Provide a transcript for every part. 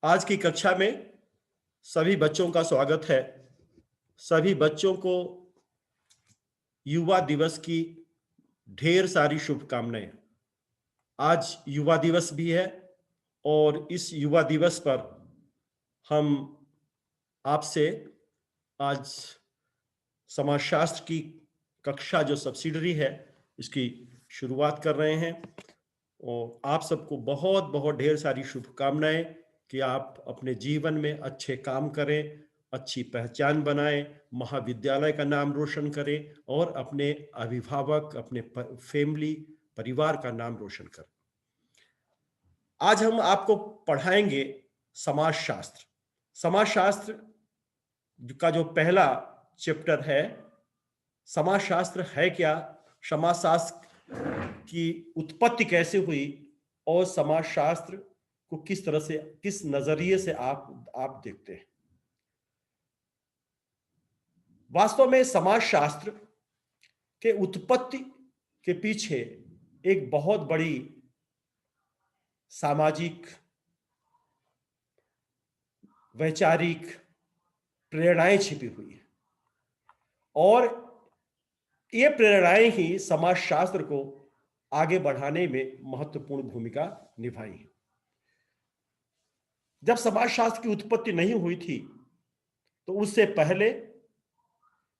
आज की कक्षा में सभी बच्चों का स्वागत है। सभी बच्चों को युवा दिवस की ढेर सारी शुभकामनाएं। आज युवा दिवस भी है और इस युवा दिवस पर हम आपसे आज समाजशास्त्र की कक्षा जो सब्सिडरी है इसकी शुरुआत कर रहे हैं और आप सबको बहुत बहुत ढेर सारी शुभकामनाएं कि आप अपने जीवन में अच्छे काम करें, अच्छी पहचान बनाएं, महाविद्यालय का नाम रोशन करें और अपने अभिभावक, अपने फैमिली, परिवार का नाम रोशन करें। आज हम आपको पढ़ाएंगे समाजशास्त्र। समाजशास्त्र का जो पहला चैप्टर है, समाजशास्त्र है क्या, समाजशास्त्र की उत्पत्ति कैसे हुई और समाजशास्त्र को किस तरह से, किस नजरिए से आप देखते हैं। वास्तव में समाजशास्त्र के उत्पत्ति के पीछे एक बहुत बड़ी सामाजिक, वैचारिक प्रेरणाएं छिपी हुई है और ये प्रेरणाएं ही समाजशास्त्र को आगे बढ़ाने में महत्वपूर्ण भूमिका निभाई है। जब समाजशास्त्र की उत्पत्ति नहीं हुई थी तो उससे पहले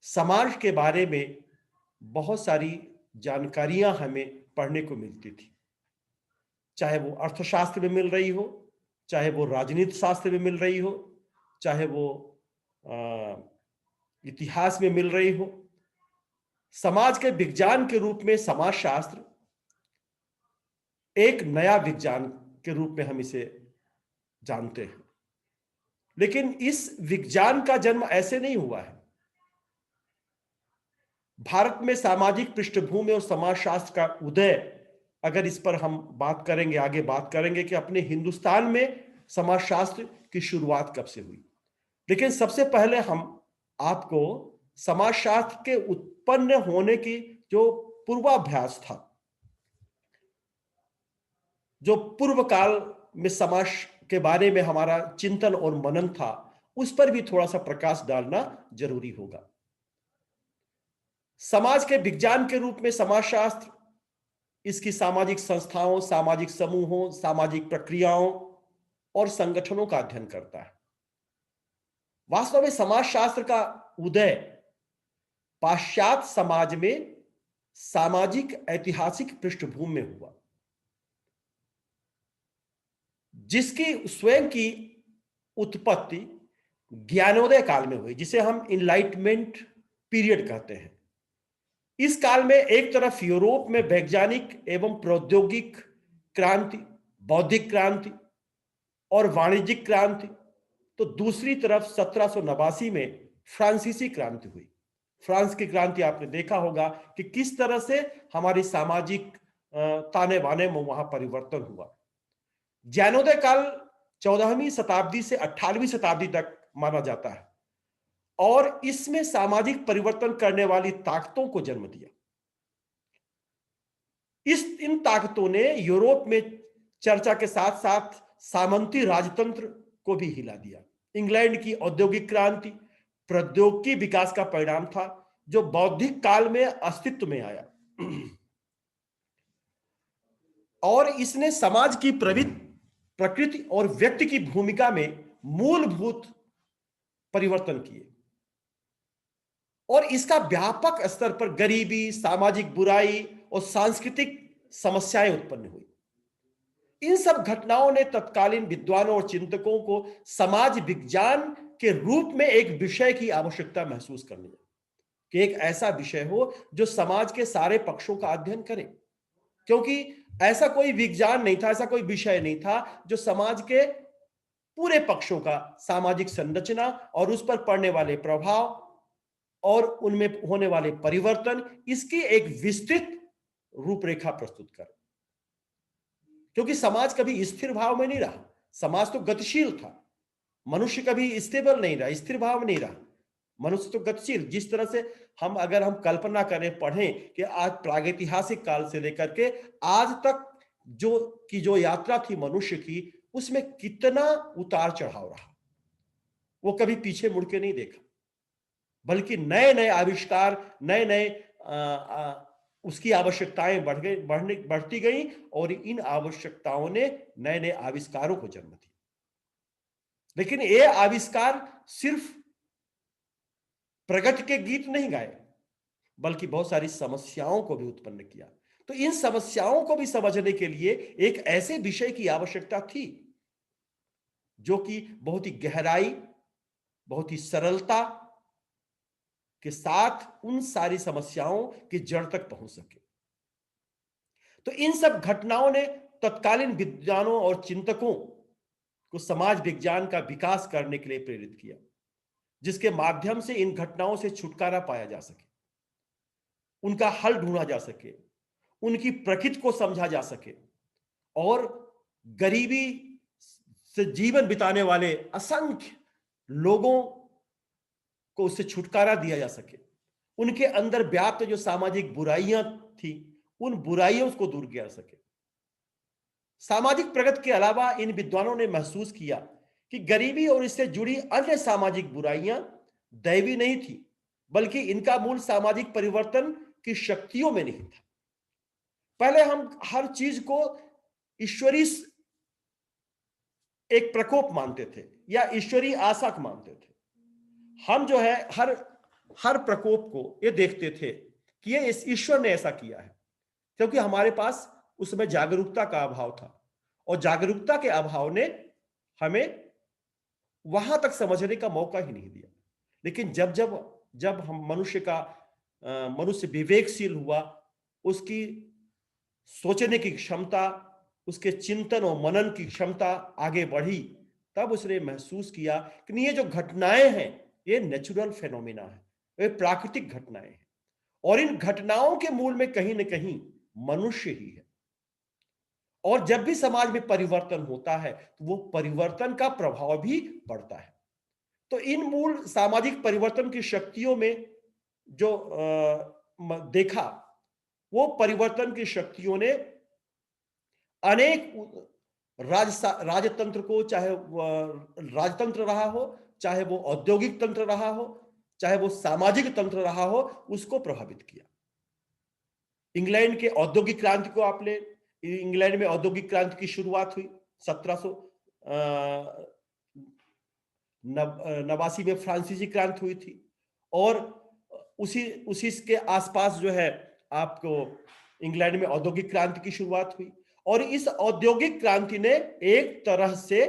समाज के बारे में बहुत सारी जानकारियां हमें पढ़ने को मिलती थी, चाहे वो अर्थशास्त्र में मिल रही हो, चाहे वो राजनीति शास्त्र में मिल रही हो, चाहे वो इतिहास में मिल रही हो। समाज के विज्ञान के रूप में समाजशास्त्र एक नया विज्ञान के रूप में हम इसे जानते हैं, लेकिन इस विज्ञान का जन्म ऐसे नहीं हुआ है। भारत में सामाजिक पृष्ठभूमि और समाजशास्त्र का उदय, अगर इस पर हम बात करेंगे, आगे बात करेंगे कि अपने हिंदुस्तान में समाजशास्त्र की शुरुआत कब से हुई। लेकिन सबसे पहले हम आपको समाजशास्त्र के उत्पन्न होने की जो पूर्वाभ्यास था, जो पूर्व काल में समाज के बारे में हमारा चिंतन और मनन था, उस पर भी थोड़ा सा प्रकाश डालना जरूरी होगा। समाज के विज्ञान के रूप में समाजशास्त्र इसकी सामाजिक संस्थाओं, सामाजिक समूहों, सामाजिक प्रक्रियाओं और संगठनों का अध्ययन करता है। वास्तव में समाजशास्त्र का उदय पाश्चात्य समाज में सामाजिक ऐतिहासिक पृष्ठभूमि में हुआ, जिसकी स्वयं की उत्पत्ति ज्ञानोदय काल में हुई, जिसे हम इनलाइटमेंट पीरियड कहते हैं। इस काल में एक तरफ यूरोप में वैज्ञानिक एवं प्रौद्योगिक क्रांति, बौद्धिक क्रांति और वाणिज्यिक क्रांति, तो दूसरी तरफ 1789 में फ्रांसीसी क्रांति हुई। फ्रांस की क्रांति आपने देखा होगा कि किस तरह से हमारी सामाजिक ताने बाने में वहां परिवर्तन हुआ। ज्ञानोदय काल 14वीं शताब्दी से 18वीं शताब्दी तक माना जाता है और इसमें सामाजिक परिवर्तन करने वाली ताकतों को जन्म दिया। इन ताकतों ने यूरोप में चर्चा के साथ साथ सामंती राजतंत्र को भी हिला दिया। इंग्लैंड की औद्योगिक क्रांति प्रौद्योगिकी विकास का परिणाम था, जो बौद्धिक काल में अस्तित्व में आया और इसने समाज की प्रकृति और व्यक्ति की भूमिका में मूलभूत परिवर्तन किए और इसका व्यापक स्तर पर गरीबी, सामाजिक बुराई और सांस्कृतिक समस्याएं उत्पन्न हुई। इन सब घटनाओं ने तत्कालीन विद्वानों और चिंतकों को समाज विज्ञान के रूप में एक विषय की आवश्यकता महसूस करने लगी कि एक ऐसा विषय हो जो समाज के सारे पक्षों का अध्ययन करे, क्योंकि ऐसा कोई विज्ञान नहीं था, ऐसा कोई विषय नहीं था जो समाज के पूरे पक्षों का, सामाजिक संरचना और उस पर पड़ने वाले प्रभाव और उनमें होने वाले परिवर्तन, इसकी एक विस्तृत रूपरेखा प्रस्तुत कर। क्योंकि समाज कभी स्थिर भाव में नहीं रहा, समाज तो गतिशील था। मनुष्य कभी स्टेबल नहीं रहा, स्थिर भाव नहीं रहा, मनुष्य तो गतिशील। जिस तरह से अगर हम कल्पना करें, पढ़ें कि आज प्रागैतिहासिक काल से लेकर के आज तक जो यात्रा थी मनुष्य की, उसमें कितना उतार चढ़ाव रहा, वो कभी पीछे मुड़ के नहीं देखा, बल्कि नए नए आविष्कार, नए नए उसकी आवश्यकताएं बढ़ती गई और इन आवश्यकताओं ने नए नए आविष्कारों को जन्म दिया। लेकिन ये आविष्कार सिर्फ प्रगति के गीत नहीं गाए, बल्कि बहुत सारी समस्याओं को भी उत्पन्न किया। तो इन समस्याओं को भी समझने के लिए एक ऐसे विषय की आवश्यकता थी जो कि बहुत ही गहराई, बहुत ही सरलता के साथ उन सारी समस्याओं की जड़ तक पहुंच सके। तो इन सब घटनाओं ने तत्कालीन विद्वानों और चिंतकों को समाज विज्ञान का विकास करने के लिए प्रेरित किया, जिसके माध्यम से इन घटनाओं से छुटकारा पाया जा सके, उनका हल ढूंढा जा सके, उनकी प्रकृति को समझा जा सके और गरीबी से जीवन बिताने वाले असंख्य लोगों को उससे छुटकारा दिया जा सके, उनके अंदर व्याप्त जो सामाजिक बुराइयां थी उन बुराइयों को दूर किया जा सके। सामाजिक प्रगति के अलावा इन विद्वानों ने महसूस किया कि गरीबी और इससे जुड़ी अन्य सामाजिक बुराइयां दैवी नहीं थी, बल्कि इनका मूल सामाजिक परिवर्तन की शक्तियों में नहीं था। पहले हम हर चीज को ईश्वरीय एक प्रकोप मानते थे या ईश्वरीय आशा मानते थे। हम जो है हर प्रकोप को ये देखते थे कि ये इस ईश्वर ने ऐसा किया है, क्योंकि हमारे पास उसमें जागरूकता का अभाव था और जागरूकता के अभाव ने हमें वहां तक समझने का मौका ही नहीं दिया। लेकिन जब जब जब हम मनुष्य विवेकशील हुआ, उसकी सोचने की क्षमता, उसके चिंतन और मनन की क्षमता आगे बढ़ी, तब उसने महसूस किया कि ये जो घटनाएं हैं ये नेचुरल फेनोमेना है, ये प्राकृतिक घटनाएं हैं और इन घटनाओं के मूल में कहीं ना कहीं मनुष्य ही है। और जब भी समाज में परिवर्तन होता है तो वो परिवर्तन का प्रभाव भी पड़ता है। तो इन मूल सामाजिक परिवर्तन की शक्तियों में जो देखा, वो परिवर्तन की शक्तियों ने अनेक राजतंत्र को, चाहे राजतंत्र रहा हो, चाहे वो औद्योगिक तंत्र रहा हो, चाहे वो सामाजिक तंत्र रहा हो, उसको प्रभावित किया। इंग्लैंड के औद्योगिक क्रांति को आप ले, इंग्लैंड में औद्योगिक क्रांति की शुरुआत हुई 1789 में फ्रांसीसी क्रांति हुई थी और उसी के आसपास जो है आपको इंग्लैंड में औद्योगिक क्रांति की शुरुआत हुई और इस औद्योगिक क्रांति ने एक तरह से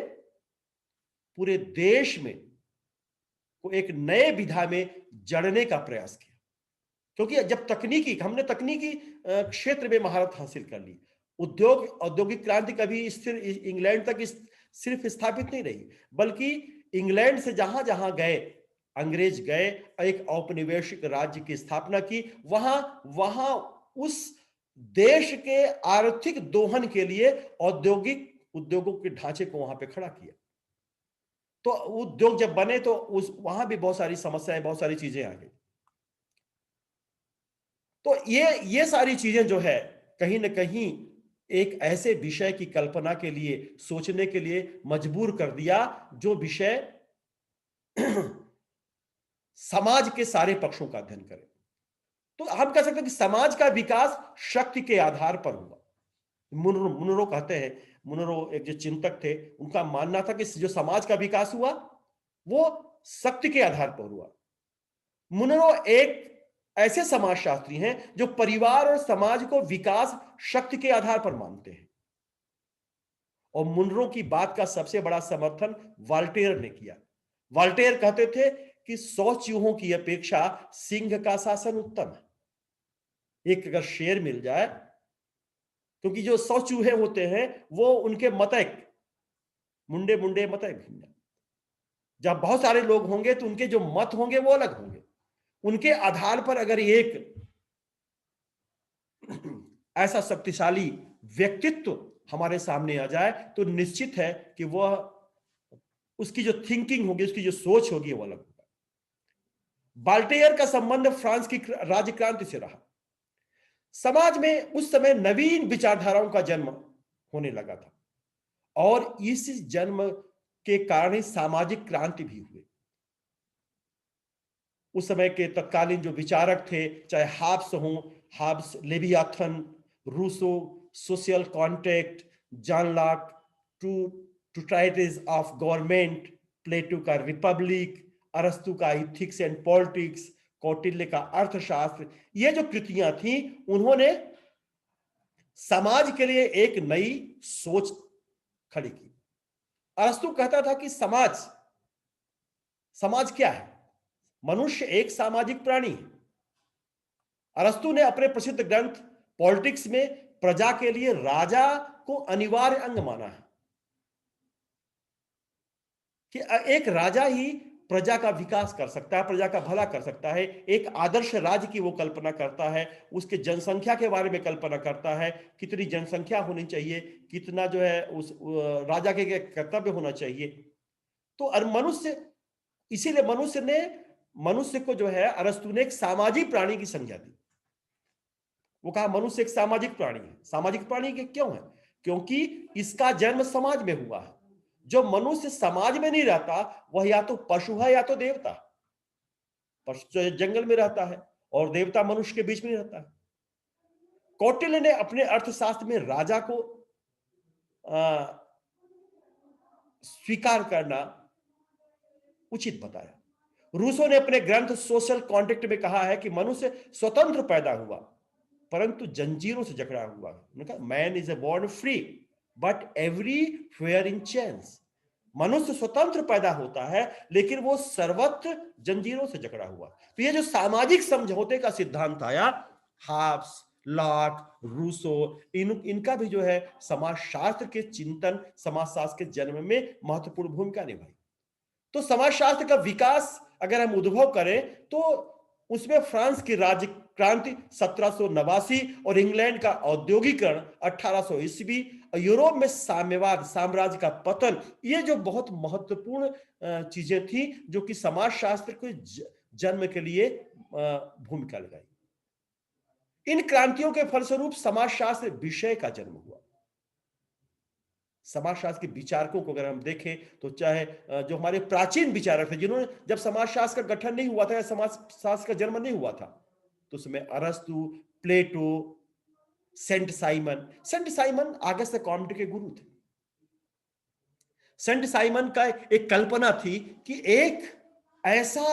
पूरे देश में को एक नए विधा में जड़ने का प्रयास किया। क्योंकि जब हमने तकनीकी क्षेत्र में महारत हासिल कर ली, औद्योगिक क्रांति कभी स्थिर इंग्लैंड तक सिर्फ स्थापित नहीं रही, बल्कि इंग्लैंड से जहां जहां गए अंग्रेज गए, एक औपनिवेशिक राज्य की स्थापना की, वहां उस देश के आर्थिक दोहन के लिए उद्योगों के ढांचे को वहां पे खड़ा किया। तो उद्योग जब बने तो वहां भी बहुत सारी समस्याएं, बहुत सारी चीजें आ गई। तो ये सारी चीजें जो है कहीं ना कहीं एक ऐसे विषय की कल्पना के लिए, सोचने के लिए मजबूर कर दिया जो विषय समाज के सारे पक्षों का अध्ययन करे। तो हम कह सकते हैं कि समाज का विकास शक्ति के आधार पर हुआ। मुनरो कहते हैं, मुनरो एक जो चिंतक थे, उनका मानना था कि जो समाज का विकास हुआ वो शक्ति के आधार पर हुआ। मुनरो एक ऐसे समाजशास्त्री हैं जो परिवार और समाज को विकास शक्ति के आधार पर मानते हैं। और मुनरो की बात का सबसे बड़ा समर्थन वॉल्टेयर ने किया। वॉल्टेयर कहते थे कि 100 चूहों की अपेक्षा सिंह का शासन उत्तम है। एक अगर शेर मिल जाए, क्योंकि जो 100 चूहे होते हैं वो उनके मतैक मुंडे मुंडे मतैक भिन्न, जब बहुत सारे लोग होंगे तो उनके जो मत होंगे वो अलग होंगे। उनके आधार पर अगर एक ऐसा शक्तिशाली व्यक्तित्व हमारे सामने आ जाए तो निश्चित है कि वह उसकी जो थिंकिंग होगी, उसकी जो सोच होगी वो अलग होगा। वॉल्टेयर का संबंध फ्रांस की राज्य क्रांति से रहा। समाज में उस समय नवीन विचारधाराओं का जन्म होने लगा था और इस जन्म के कारण ही सामाजिक क्रांति भी हुई। उस समय के तत्कालीन जो विचारक थे, चाहे Hobbes, Leviathan, Rousseau, social contract, John Locke, two treatise of government, Plato का रिपब्लिक, अरस्तु का इथिक्स एंड पॉलिटिक्स, कौटिल्य का अर्थशास्त्र, ये जो कृतियां थी, उन्होंने समाज के लिए एक नई सोच खड़ी की। अरस्तु कहता था कि समाज क्या है? मनुष्य एक सामाजिक प्राणी है। अरस्तु ने अपने प्रसिद्ध ग्रंथ पॉलिटिक्स में प्रजा के लिए राजा को अनिवार्य अंग माना है कि एक राजा ही प्रजा का विकास कर सकता है, प्रजा का भला कर सकता है। एक आदर्श राज्य की वो कल्पना करता है, उसके जनसंख्या के बारे में कल्पना करता है, कितनी जनसंख्या होनी चाहिए, कितना जो है उस राजा के कर्तव्य होना चाहिए। तो इसीलिए मनुष्य को जो है अरस्तु ने एक सामाजिक प्राणी की संज्ञा दी। वो कहा मनुष्य एक सामाजिक प्राणी है। सामाजिक प्राणी के क्यों है? क्योंकि इसका जन्म समाज में हुआ है। जो मनुष्य समाज में नहीं रहता वह या तो पशु है या तो देवता। पशु जो जंगल में रहता है और देवता मनुष्य के बीच में नहीं रहता है। कौटिल्य ने अपने अर्थशास्त्र में राजा को स्वीकार करना उचित बताया। रूसो ने अपने ग्रंथ सोशल कॉन्ट्रैक्ट में कहा है कि मनुष्य स्वतंत्र पैदा हुआ परंतु जंजीरों से जकड़ा हुआ। उन्होंने कहा man is a born free but everywhere in chains. मनुष्य स्वतंत्र पैदा होता है लेकिन वो सर्वत्र जंजीरों से जकड़ा हुआ। तो ये जो सामाजिक समझौते का सिद्धांत आया, हाब्स, लॉक, रूसो, इनका भी जो है समाजशास्त्र के चिंतन, समाजशास्त्र के जन्म में महत्वपूर्ण भूमिका निभाई। तो समाजशास्त्र का विकास अगर हम उद्भव करें तो उसमें फ्रांस की राज्य क्रांति 1789 और इंग्लैंड का औद्योगिकरण 1800 ईस्वी, यूरोप में साम्यवाद साम्राज्य का पतन, ये जो बहुत महत्वपूर्ण चीजें थी जो कि समाजशास्त्र के जन्म के लिए भूमिका लगाई। इन क्रांतियों के फलस्वरूप समाजशास्त्र विषय का जन्म हुआ। समाजशास्त्र के विचारकों को अगर हम देखें तो चाहे जो हमारे प्राचीन विचारक थे जिन्होंने, जब समाजशास्त्र का गठन नहीं हुआ था या समाजशास्त्र का जन्म नहीं हुआ था, तो उसमें अरस्तु, प्लेटो, सेंट साइमन ऑगस्ट कॉम्टे के गुरु थे। सेंट साइमन का एक कल्पना थी कि एक ऐसा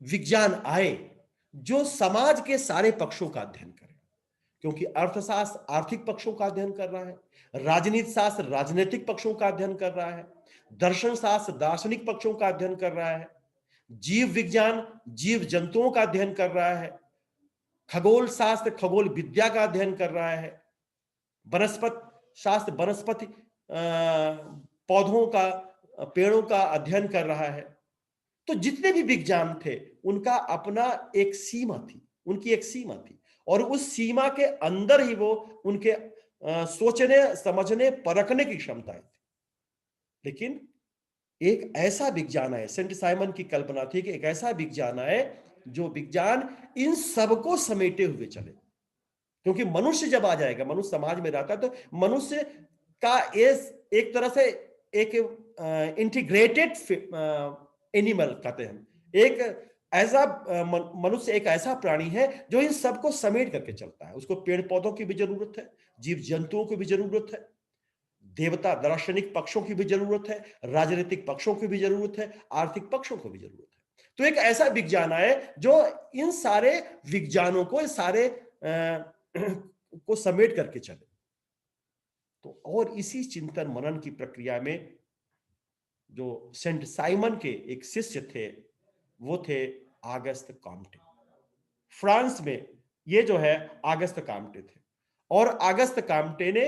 विज्ञान आए जो समाज के सारे पक्षों का अध्ययन करे, क्योंकि अर्थशास्त्र आर्थिक पक्षों का अध्ययन कर रहा है, राजनीति शास्त्र राजनीतिक पक्षों का अध्ययन कर रहा है, दर्शन शास्त्र दार्शनिक पक्षों का अध्ययन कर रहा है, जीव विज्ञान जीव जंतुओं का अध्ययन कर रहा है, खगोल शास्त्र खगोल विद्या का अध्ययन कर रहा है, वनस्पति शास्त्र वनस्पति पौधों का पेड़ों का अध्ययन कर रहा है। तो जितने भी विज्ञान थे उनका अपना एक सीमा थी, उनकी एक सीमा थी और उस सीमा के अंदर ही वो उनके सोचने समझने परखने की क्षमताएं थी। लेकिन एक ऐसा विज्ञान है, सेंट साइमन की कल्पना थी कि एक ऐसा विज्ञान है जो विज्ञान इन सबको समेटे हुए चले, क्योंकि मनुष्य जब आ जाएगा, मनुष्य समाज में रहता है तो मनुष्य का एक तरह से एक इंटीग्रेटेड एनिमल कहते हैं। एक ऐसा मनुष्य एक ऐसा प्राणी है जो इन सबको समेट करके चलता है। उसको पेड़ पौधों की भी जरूरत है, जीव जंतुओं की भी जरूरत है, देवता दार्शनिक पक्षों की भी जरूरत है, राजनीतिक पक्षों की भी जरूरत है, आर्थिक पक्षों को भी जरूरत है। तो एक ऐसा विज्ञान है जो इन सारे विज्ञानों को सारे को समेट करके चले। तो और इसी चिंतन मनन की प्रक्रिया में जो सेंट साइमन के एक शिष्य थे वो थे ऑगस्ट कॉम्टे। फ्रांस में ये जो है ऑगस्ट कॉम्टे थे और ऑगस्ट कॉम्टे ने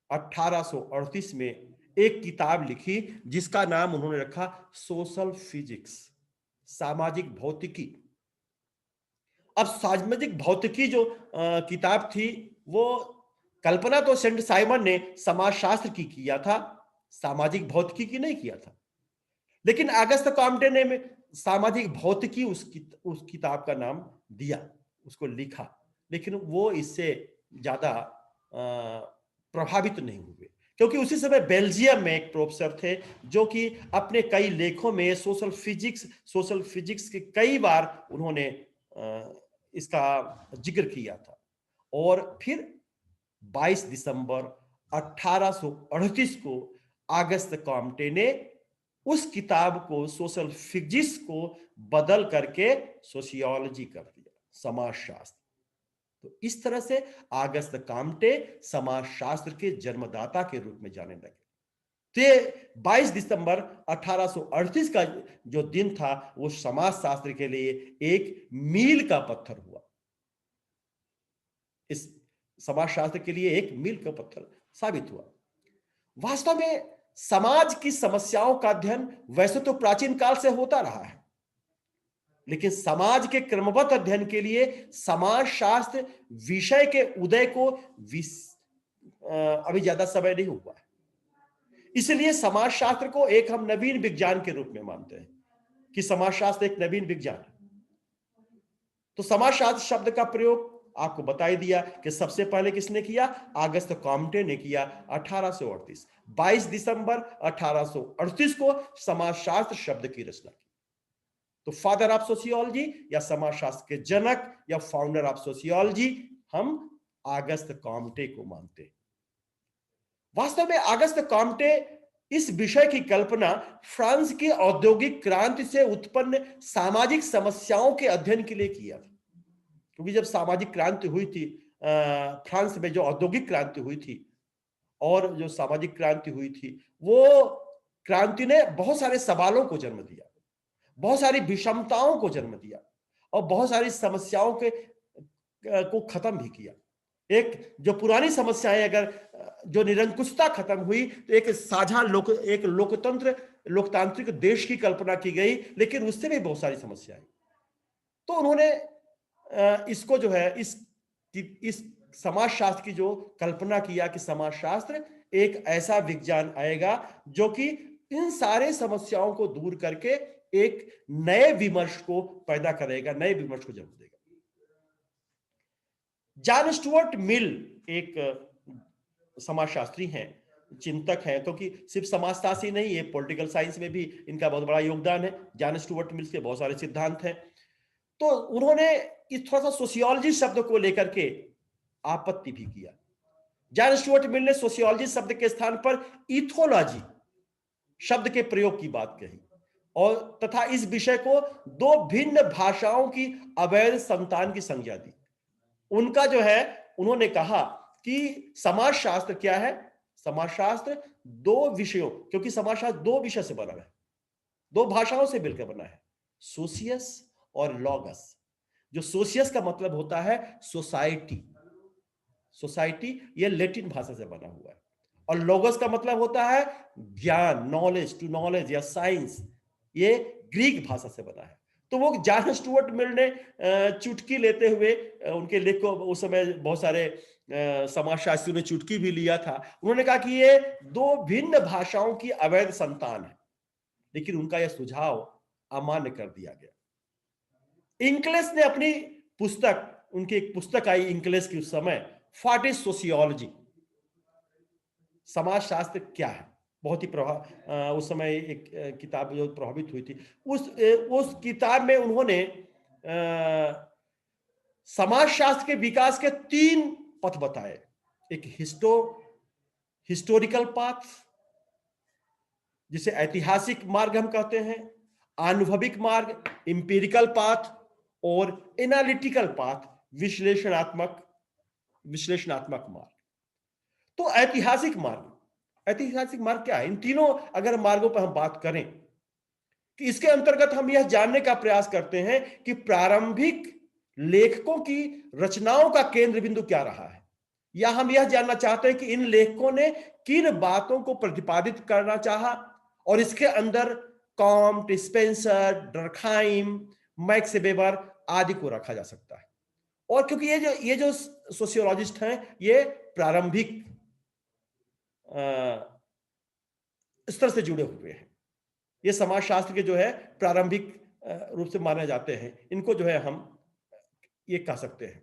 1838 में एक किताब लिखी जिसका नाम उन्होंने रखा सोशल फिजिक्स, सामाजिक भौतिकी। अब सामाजिक भौतिकी जो किताब थी वो कल्पना तो सेंट साइमन ने समाजशास्त्र की किया था, सामाजिक भौतिकी की नहीं किया था। लेकिन ऑगस्ट कॉम्टे ने सामाजिक भौतिकी उस किताब का नाम दिया, उसको लिखा, लेकिन वो इससे ज्यादा प्रभावित नहीं हुए क्योंकि उसी समय बेल्जियम में एक प्रोफेसर थे जो कि अपने कई लेखों में सोशल फिजिक्स के कई बार उन्होंने इसका जिक्र किया था। और फिर 22 दिसंबर 1838 को ऑगस्ट कॉम्टे ने उस किताब को, सोशल फिजिक्स को बदल करके सोशियोलॉजी कर दिया, समाजशास्त्र। तो इस तरह से ऑगस्ट कॉम्टे समाजशास्त्र के जन्मदाता के रूप में जाने लगे। तो 22 दिसंबर 1838 का जो दिन था वो समाजशास्त्र के लिए एक मील का पत्थर हुआ। इस समाजशास्त्र के लिए एक मील का पत्थर साबित हुआ। वास्तव में समाज की समस्याओं का अध्ययन वैसे तो प्राचीन काल से होता रहा है, लेकिन समाज के क्रमबद्ध अध्ययन के लिए समाजशास्त्र विषय के उदय को अभी ज्यादा समय नहीं हुआ है। इसलिए समाजशास्त्र को एक हम नवीन विज्ञान के रूप में मानते हैं कि समाजशास्त्र एक नवीन विज्ञान है। तो समाजशास्त्र शब्द का प्रयोग आपको बता ही दिया कि सबसे पहले किसने किया? ऑगस्ट कॉम्टे ने किया 1838। 22 दिसंबर 1838 को समाजशास्त्र शब्द की रचना की। तो फादर ऑफ सोशियोलॉजी या समाजशास्त्र के जनक या फाउंडर ऑफ सोशियोलॉजी हम ऑगस्ट कॉम्टे को मानते हैं। वास्तव में ऑगस्ट कॉम्टे इस विषय की कल्पना फ्रांस की औद्योगिक क्रांति से उत्पन्न सामाजिक समस्याओं के अध्ययन के लिए किया था। क्योंकि जब सामाजिक क्रांति हुई थी, फ्रांस में जो औद्योगिक क्रांति हुई थी और जो सामाजिक क्रांति हुई थी, वो क्रांति ने बहुत सारे सवालों को जन्म दिया, बहुत सारी विषमताओं को जन्म दिया और बहुत सारी समस्याओं के को खत्म भी किया। एक जो पुरानी समस्याएं, अगर जो निरंकुशता खत्म हुई तो एक साझा एक लोकतांत्रिक देश की कल्पना की गई, लेकिन उससे भी बहुत सारी समस्याएं। तो उन्होंने इसको जो है इस समाजशास्त्र की जो कल्पना किया कि समाजशास्त्र एक ऐसा विज्ञान आएगा जो कि इन सारे समस्याओं को दूर करके एक नए विमर्श को पैदा करेगा, नए विमर्श को जन्म देगा। जॉन स्टुअर्ट मिल एक समाजशास्त्री हैं, चिंतक हैं, क्योंकि सिर्फ समाजशास्त्री नहीं, ये पॉलिटिकल साइंस में भी इनका बहुत बड़ा योगदान है। जॉन स्टुअर्ट मिल के बहुत सारे सिद्धांत हैं। तो उन्होंने इस थोड़ा सा सोशियोलॉजी शब्द को लेकर के आपत्ति भी किया। जॉन स्टुअर्ट मिल ने सोशियोलॉजी शब्द के स्थान पर इथोलॉजी शब्द के प्रयोग की बात कही और तथा इस विषय को दो भिन्न भाषाओं की अवैध संतान की संज्ञा दी। उनका जो है, उन्होंने कहा कि समाजशास्त्र क्या है? समाजशास्त्र दो विषयों, क्योंकि समाजशास्त्र दो विषय से बना है, दो भाषाओं से मिलकर बना है, सोशियस और लॉगस। जो सोशियस का मतलब होता है सोसाइटी, सोसाइटी ये लैटिन भाषा से बना हुआ है, और लोगस का मतलब होता है ज्ञान, नॉलेज, टू नॉलेज या साइंस, ये ग्रीक भाषा से बना है। तो वो जॉन स्टुअर्ट मिल ने चुटकी लेते हुए उनके लेख को, उस समय बहुत सारे समाजशास्त्रियों ने चुटकी भी लिया था, उन्होंने कहा कि ये दो भिन्न भाषाओं की अवैध संतान है, लेकिन उनका यह सुझाव अमान्य कर दिया गया। इंक्लेस ने अपनी पुस्तक, उनकी एक पुस्तक आई इंक्लेस की उस समय, व्हाट इज सोशियोलॉजी, समाजशास्त्र क्या है, बहुत ही उस समय एक किताब जो प्रभावित हुई थी, उस किताब में उन्होंने समाजशास्त्र के विकास के 3 पथ बताए। एक हिस्टोरिकल पाथ, जिसे ऐतिहासिक मार्ग हम कहते हैं, अनुभविक मार्ग इंपिरिकल पाथ, और एनालिटिकल पाथ विश्लेषणात्मक मार्ग। तो ऐतिहासिक मार्ग क्या है? इन तीनों अगर मार्गों पर हम बात करें कि इसके अंतर्गत हम यह जानने का प्रयास करते हैं कि प्रारंभिक लेखकों की रचनाओं का केंद्र बिंदु क्या रहा है, या हम यह जानना चाहते हैं कि इन लेखकों ने किन बातों को प्रतिपादित करना चाहा, और इसके अंदर Comte, Spencer, Durkheim, max weber आदि को रखा जा सकता है। और क्योंकि ये जो सोशियोलॉजिस्ट हैं, ये प्रारंभिक स्तर से जुड़े हुए हैं, ये समाजशास्त्र के जो है प्रारंभिक रूप से माने जाते हैं, इनको जो है हम ये कह सकते हैं।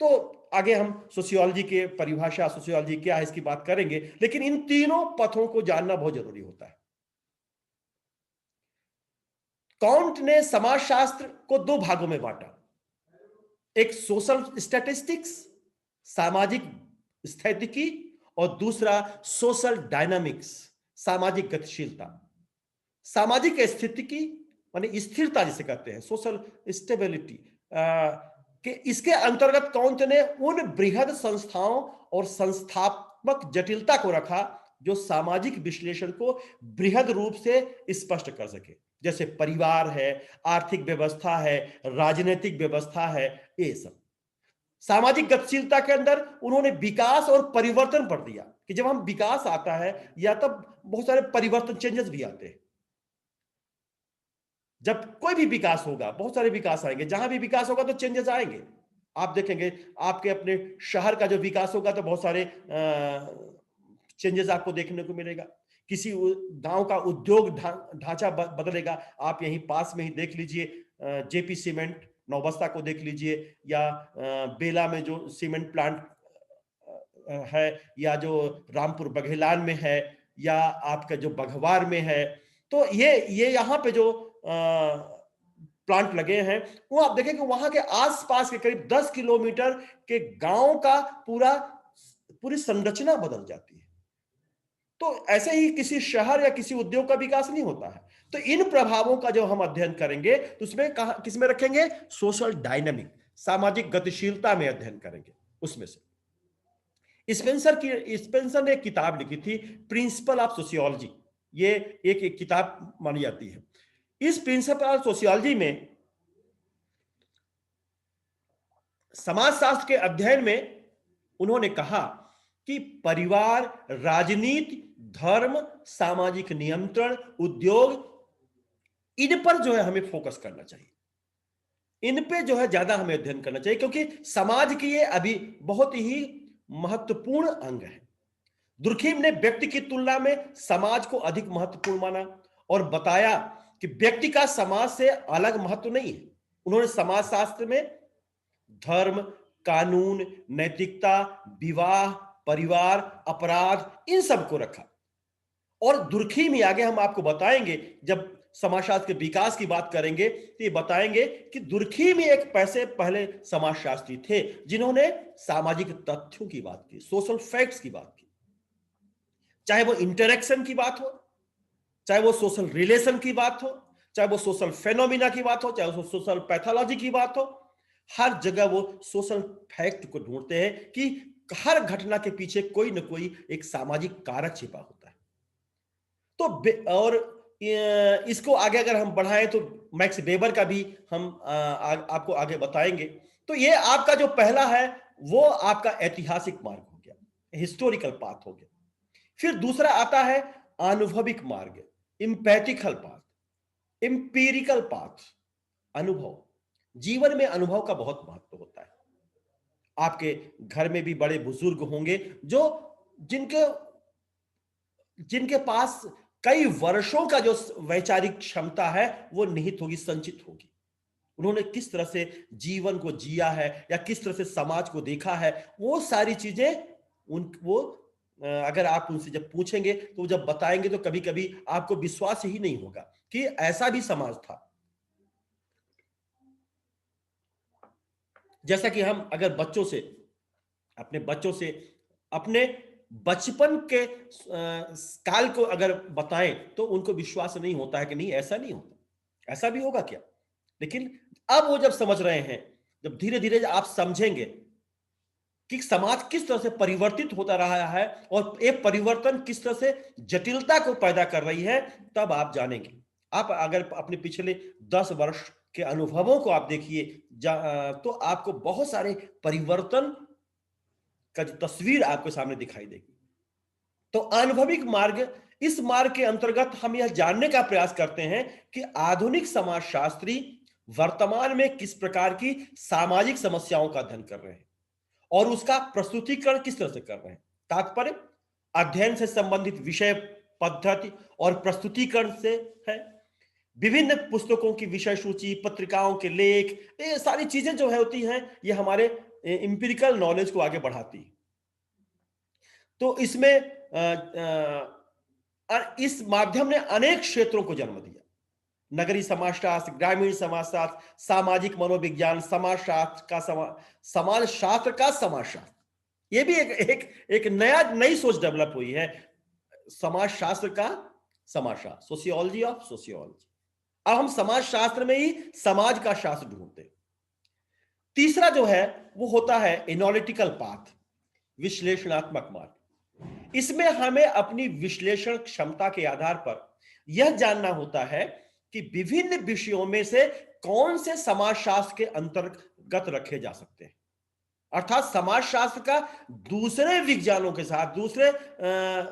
तो आगे हम सोशियोलॉजी के परिभाषा, सोशियोलॉजी क्या है इसकी बात करेंगे, लेकिन इन तीनों पथों को जानना बहुत जरूरी होता है। काउंट ने समाजशास्त्र को दो भागों में बांटा, एक सोशल स्टैटिस्टिक्स, सामाजिक स्थितिकी, और दूसरा सोशल डायनामिक्स, सामाजिक गतिशीलता। सामाजिक स्थितिकी माने स्थिरता जिसे कहते हैं, सोशल स्टेबिलिटी, कि इसके अंतर्गत काउंट ने उन बृहद संस्थाओं और संस्थात्मक जटिलता को रखा जो सामाजिक विश्लेषण को बृहद रूप से स्पष्ट कर सके, जैसे परिवार है, आर्थिक व्यवस्था है, राजनीतिक व्यवस्था है, ये सब। सामाजिक गतिशीलता के अंदर उन्होंने विकास और परिवर्तन पर दिया कि जब हम विकास आता है या तब बहुत सारे परिवर्तन, चेंजेस भी आते हैं। जब कोई भी विकास होगा, बहुत सारे विकास आएंगे, जहां भी विकास होगा तो चेंजेस आएंगे। आप देखेंगे आपके अपने शहर का जो विकास होगा तो बहुत सारे चेंजेस आपको देखने को मिलेगा। किसी गांव का उद्योग ढांचा बदलेगा। आप यहीं पास में ही देख लीजिए, जेपी सीमेंट नौबस्ता को देख लीजिए, या बेला में जो सीमेंट प्लांट है, या जो रामपुर बघेलान में है, या आपका जो बघवार में है। तो ये यहाँ पे जो प्लांट लगे हैं, वो आप देखें कि वहां के आसपास के करीब 10 किलोमीटर के गांव का पूरी संरचना बदल जाती है। तो ऐसे ही किसी शहर या किसी उद्योग का विकास नहीं होता है। तो इन प्रभावों का जो हम अध्ययन करेंगे तो उसमें किसमें रखेंगे? सोशल डायनामिक, सामाजिक गतिशीलता में अध्ययन करेंगे। उसमें से स्पेंसर ने एक किताब लिखी थी, प्रिंसिपल ऑफ सोशियोलॉजी। ये एक किताब मानी जाती है। इस प्रिंसिपल ऑफ सोशियोलॉजी में समाजशास्त्र के अध्ययन में उन्होंने कहा कि परिवार, राजनीति, धर्म, सामाजिक नियंत्रण, उद्योग, इन पर जो है हमें फोकस करना चाहिए। इन पे जो है ज्यादा हमें अध्ययन करना चाहिए, क्योंकि समाज की ये अभी बहुत ही महत्वपूर्ण अंग है। दुर्खीम ने व्यक्ति की तुलना में समाज को अधिक महत्वपूर्ण माना और बताया कि व्यक्ति का समाज से अलग महत्व नहीं है। उन्होंने समाजशास्त्र में धर्म, कानून, नैतिकता, विवाह, परिवार, अपराध, इन सब को रखा। और दुर्खीम ही आगे हम आपको बताएंगे, जब समाजशास्त्र के विकास की बात करेंगे तो ये बताएंगे कि दुर्खीम ही एक पहले समाजशास्त्री थे जिन्होंने सामाजिक तथ्यों की बात की, सोशल फैक्ट्स की बात की। चाहे वो इंटरेक्शन की बात हो, चाहे वो सोशल रिलेशन की बात हो, चाहे वो सोशल फेनोमिना की बात हो, चाहे वो सोशल पैथोलॉजी की बात हो, हर जगह वो सोशल फैक्ट को ढूंढते हैं कि हर घटना के पीछे कोई ना कोई एक सामाजिक कारक छिपा होता है। तो और इसको आगे अगर हम बढ़ाएं तो मैक्स वेबर का भी हम आपको आगे बताएंगे। तो ये आपका जो पहला है वो आपका ऐतिहासिक मार्ग हो गया, हिस्टोरिकल पाथ हो गया। फिर दूसरा आता है अनुभविक मार्ग, इम्पैथिकल पाथ, एम्पिरिकल पाथ, अनुभव। जीवन में अनुभव का बहुत महत्व होता है। आपके घर में भी बड़े बुजुर्ग होंगे जो जिनके पास कई वर्षों का जो वैचारिक क्षमता है वो निहित होगी, संचित होगी। उन्होंने किस तरह से जीवन को जिया है या किस तरह से समाज को देखा है, वो सारी चीजें अगर आप उनसे जब पूछेंगे तो जब बताएंगे तो कभी कभी आपको विश्वास ही नहीं होगा कि ऐसा भी समाज था। जैसा कि हम अगर अपने बच्चों से अपने बचपन के काल को अगर बताएं तो उनको विश्वास नहीं होता है कि नहीं ऐसा नहीं होता, ऐसा भी होगा क्या। लेकिन अब वो जब समझ रहे हैं, जब धीरे धीरे आप समझेंगे कि समाज किस तरह से परिवर्तित होता रहा है और एक परिवर्तन किस तरह से जटिलता को पैदा कर रही है, तब आप जानेंगे। आप अगर अपने पिछले 10 वर्ष के अनुभवों को आप देखिए तो आपको बहुत सारे परिवर्तन का जो तस्वीर आपके सामने दिखाई देगी। तो अनुभविक मार्ग, इस मार्ग के अंतर्गत हम यह जानने का प्रयास करते हैं कि आधुनिक समाजशास्त्री वर्तमान में किस प्रकार की सामाजिक समस्याओं का अध्ययन कर रहे हैं और उसका प्रस्तुतिकरण किस तरह से कर रहे हैं। तात्पर्य अध्ययन से संबंधित विषय, पद्धति और प्रस्तुतिकरण से है। विभिन्न पुस्तकों की विषय सूची, पत्रिकाओं के लेख, ये सारी चीजें जो है होती हैं, ये हमारे एम्पिरिकल नॉलेज को आगे बढ़ाती है। तो इसमें इस माध्यम ने अनेक क्षेत्रों को जन्म दिया। नगरीय समाजशास्त्र, ग्रामीण समाजशास्त्र, सामाजिक मनोविज्ञान, समाजशास्त्र का समाजशास्त्र, ये भी एक नई सोच डेवलप हुई है। समाजशास्त्र का समाजशास्त्र, सोशियोलॉजी ऑफ सोशियोलॉजी। अब हम समाजशास्त्र में ही समाज का शास्त्र ढूंढते हैं। तीसरा जो है वो होता है एनालिटिकल पाथ, विश्लेषणात्मक मार्ग। इसमें हमें अपनी विश्लेषण क्षमता के आधार पर यह जानना होता है कि विभिन्न विषयों में से कौन से समाजशास्त्र के अंतर्गत रखे जा सकते हैं, अर्थात समाजशास्त्र का दूसरे विज्ञानों के साथ, दूसरे